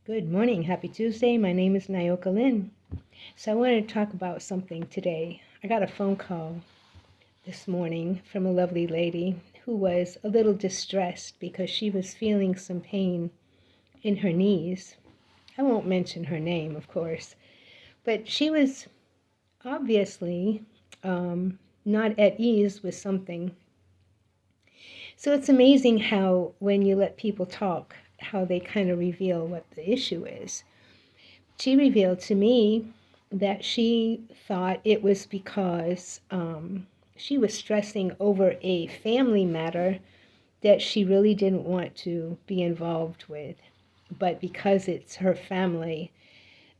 Good morning. Happy Tuesday. My name is Nyoka Lynn. So I wanted to talk about something today. I got a phone call this morning from a lovely lady who was a little distressed because she was feeling some pain in her knees. I won't mention her name, of course, but she was obviously not at ease with something. So it's amazing how when you let people talk, how they kind of reveal what the issue is. She revealed to me that she thought it was because she was stressing over a family matter that she really didn't want to be involved with. But because it's her family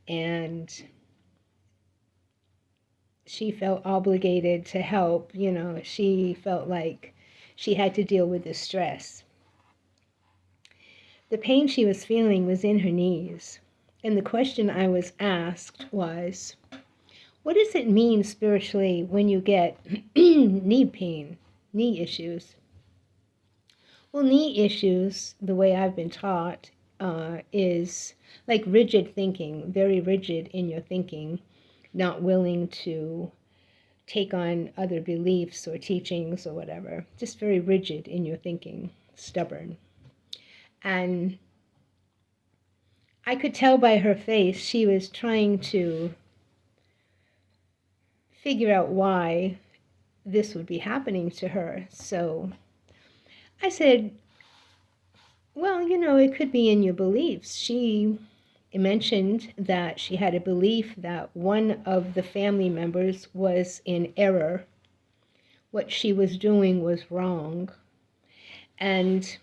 and she felt obligated to help, she felt like she had to deal with the stress. The pain she was feeling was in her knees. And the question I was asked was, what does it mean spiritually when you get knee pain, knee issues? Well, knee issues, the way I've been taught, is like rigid thinking, very rigid in your thinking, not willing to take on other beliefs or teachings or whatever, just very rigid in your thinking, stubborn. And I could tell by her face she was trying to figure out why this would be happening to her. So I said, well, it could be in your beliefs. She mentioned that she had a belief that one of the family members was in error. What she was doing was wrong. And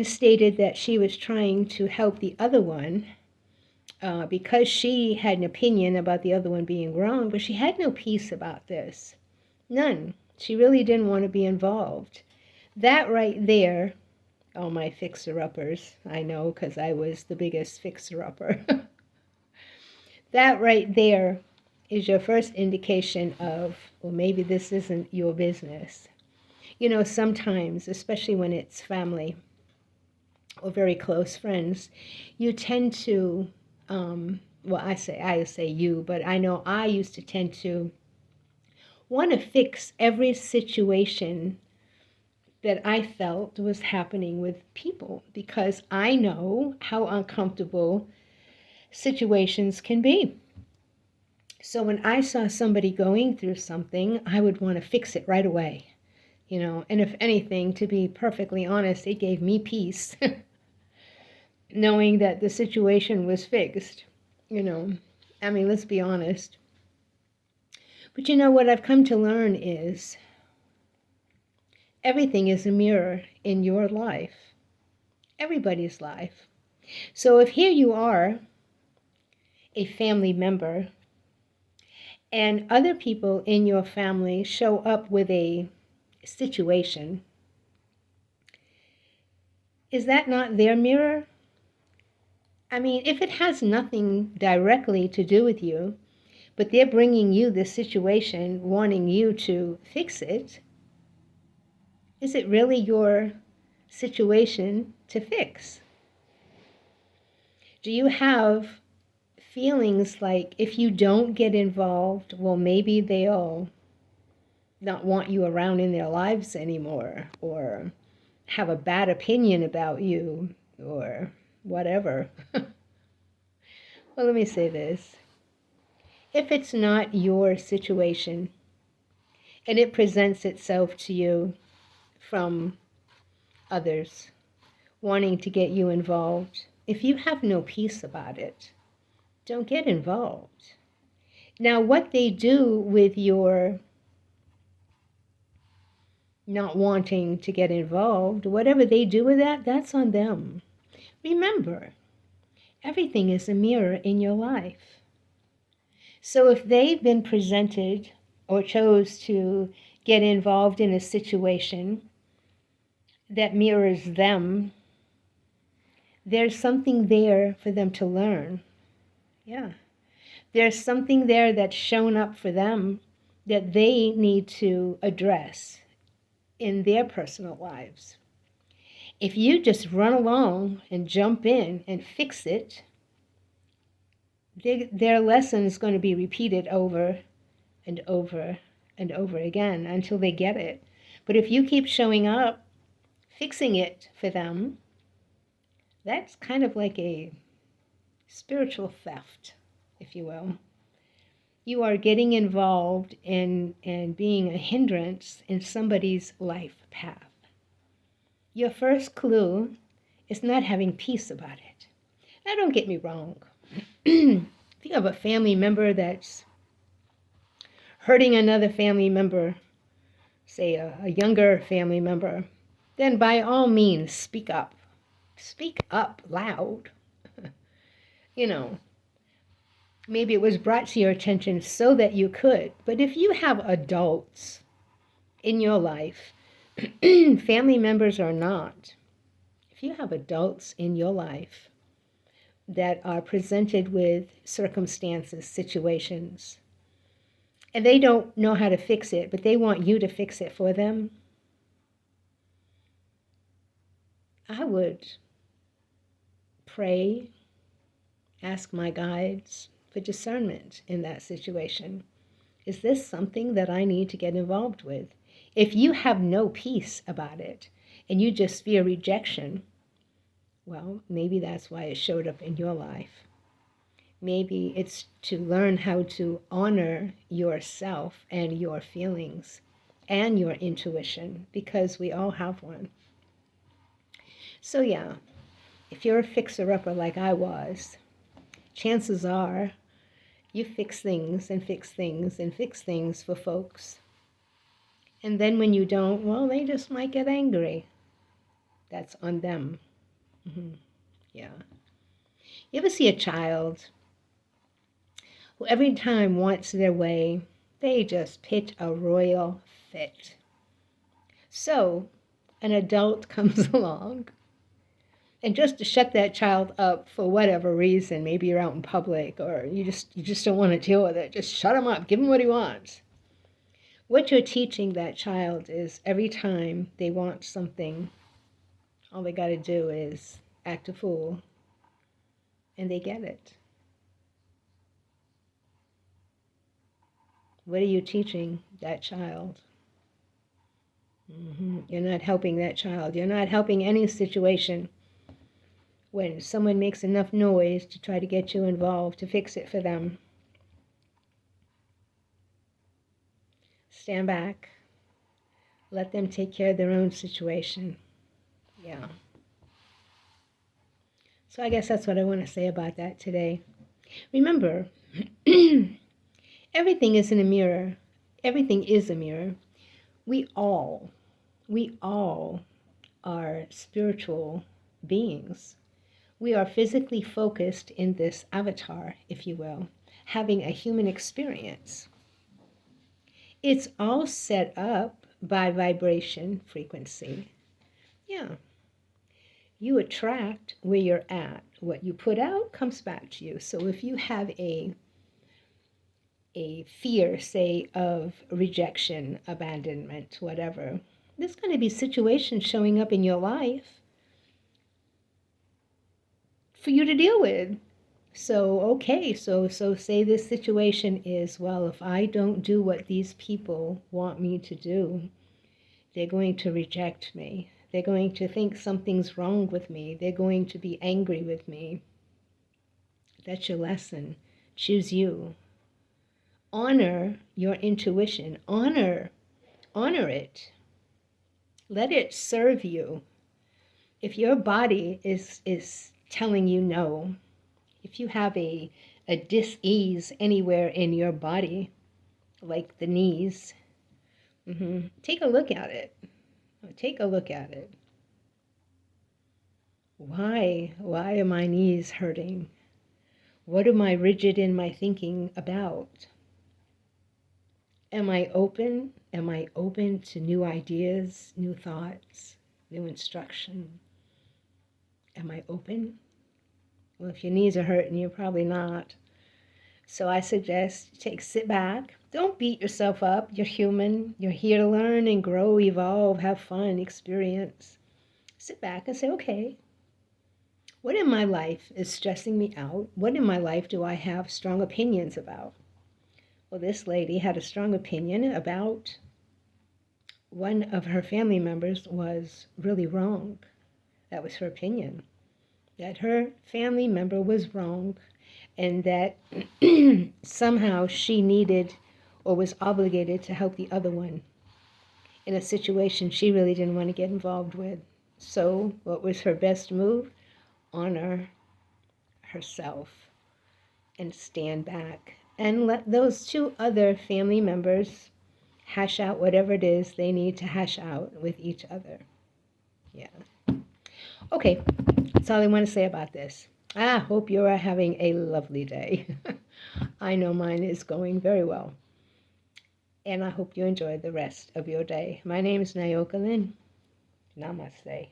stated that she was trying to help the other one because she had an opinion about the other one being wrong, but she had no peace about this. None. She really didn't want to be involved. That right there, all my fixer-uppers, I know because I was the biggest fixer-upper. That right there is your first indication of, well, maybe this isn't your business. Sometimes, especially when it's family or very close friends, you tend to, well, I say you, but I know I used to tend to want to fix every situation that I felt was happening with people because I know how uncomfortable situations can be. So when I saw somebody going through something, I would want to fix it right away. And if anything, to be perfectly honest, it gave me peace knowing that the situation was fixed. Let's be honest. But what I've come to learn is everything is a mirror in your life, everybody's life. So if here you are, a family member, and other people in your family show up with a situation, is that not their mirror? If it has nothing directly to do with you, but they're bringing you this situation, wanting you to fix it, is it really your situation to fix? Do you have feelings like if you don't get involved, well, maybe they'll not want you around in their lives anymore, or have a bad opinion about you, or whatever? Well, let me say this. If it's not your situation and it presents itself to you from others wanting to get you involved, if you have no peace about it, don't get involved. Now, what they do with your not wanting to get involved, whatever they do with that, that's on them. Remember, everything is a mirror in your life. So if they've been presented or chose to get involved in a situation that mirrors them, there's something there for them to learn. Yeah. There's something there that's shown up for them that they need to address in their personal lives. If you just run along and jump in and fix it, their lesson is going to be repeated over and over and over again until they get it. But if you keep showing up, fixing it for them, that's kind of like a spiritual theft, if you will. You are getting involved in and being a hindrance in somebody's life path. Your first clue is not having peace about it. Now, don't get me wrong. If you have a family member that's hurting another family member, say a younger family member, then by all means speak up. Speak up loud. You know, maybe it was brought to your attention so that you could. But if you have adults in your life, family members or not, if you have adults in your life that are presented with circumstances, situations, and they don't know how to fix it, but they want you to fix it for them, I would pray, ask my guides for discernment in that situation. Is this something that I need to get involved with? If you have no peace about it and you just fear rejection, well, maybe that's why it showed up in your life. Maybe it's to learn how to honor yourself and your feelings and your intuition, because we all have one. So yeah, if you're a fixer-upper like I was, chances are you fix things and fix things and fix things for folks. And then when you don't, well, they just might get angry. That's on them. Yeah. You ever see a child who every time wants their way, they just pitch a royal fit? So an adult comes along, and just to shut that child up for whatever reason, maybe you're out in public or you just don't want to deal with it, just shut him up, give him what he wants. What you're teaching that child is every time they want something, all they got to do is act a fool, and they get it. What are you teaching that child? You're not helping that child. You're not helping any situation when someone makes enough noise to try to get you involved to fix it for them. Stand back. Let them take care of their own situation. Yeah. So I guess that's what I want to say about that today. Remember, everything isn't a mirror. Everything is a mirror. We all are spiritual beings. We are physically focused in this avatar, if you will, having a human experience. It's all set up by vibration frequency. Yeah. You attract where you're at. What you put out comes back to you. So if you have a fear, say, of rejection, abandonment, whatever, there's going to be situations showing up in your life for you to deal with. So, okay, so say this situation is, well, if I don't do what these people want me to do, they're going to reject me. They're going to think something's wrong with me. They're going to be angry with me. That's your lesson. Choose you. Honor your intuition. Honor it. Let it serve you. If your body is telling you no, if you have a dis-ease anywhere in your body, like the knees, take a look at it. Take a look at it. Why are my knees hurting? What am I rigid in my thinking about? Am I open? Am I open to new ideas, new thoughts, new instruction? Am I open? Well, if your knees are hurting, you're probably not. So I suggest sit back. Don't beat yourself up. You're human. You're here to learn and grow, evolve, have fun, experience. sit back and say, okay, what in my life is stressing me out? What in my life do I have strong opinions about? Well, this lady had a strong opinion about one of her family members was really wrong. That was her opinion, that her family member was wrong and that somehow she needed or was obligated to help the other one in a situation she really didn't want to get involved with. So, what was her best move? Honor herself and stand back and let those two other family members hash out whatever it is they need to hash out with each other. Yeah. Okay, that's all I want to say about this. I hope you are having a lovely day. I know mine is going very well. And I hope you enjoy the rest of your day. My name is Nayoka Lynn. Namaste.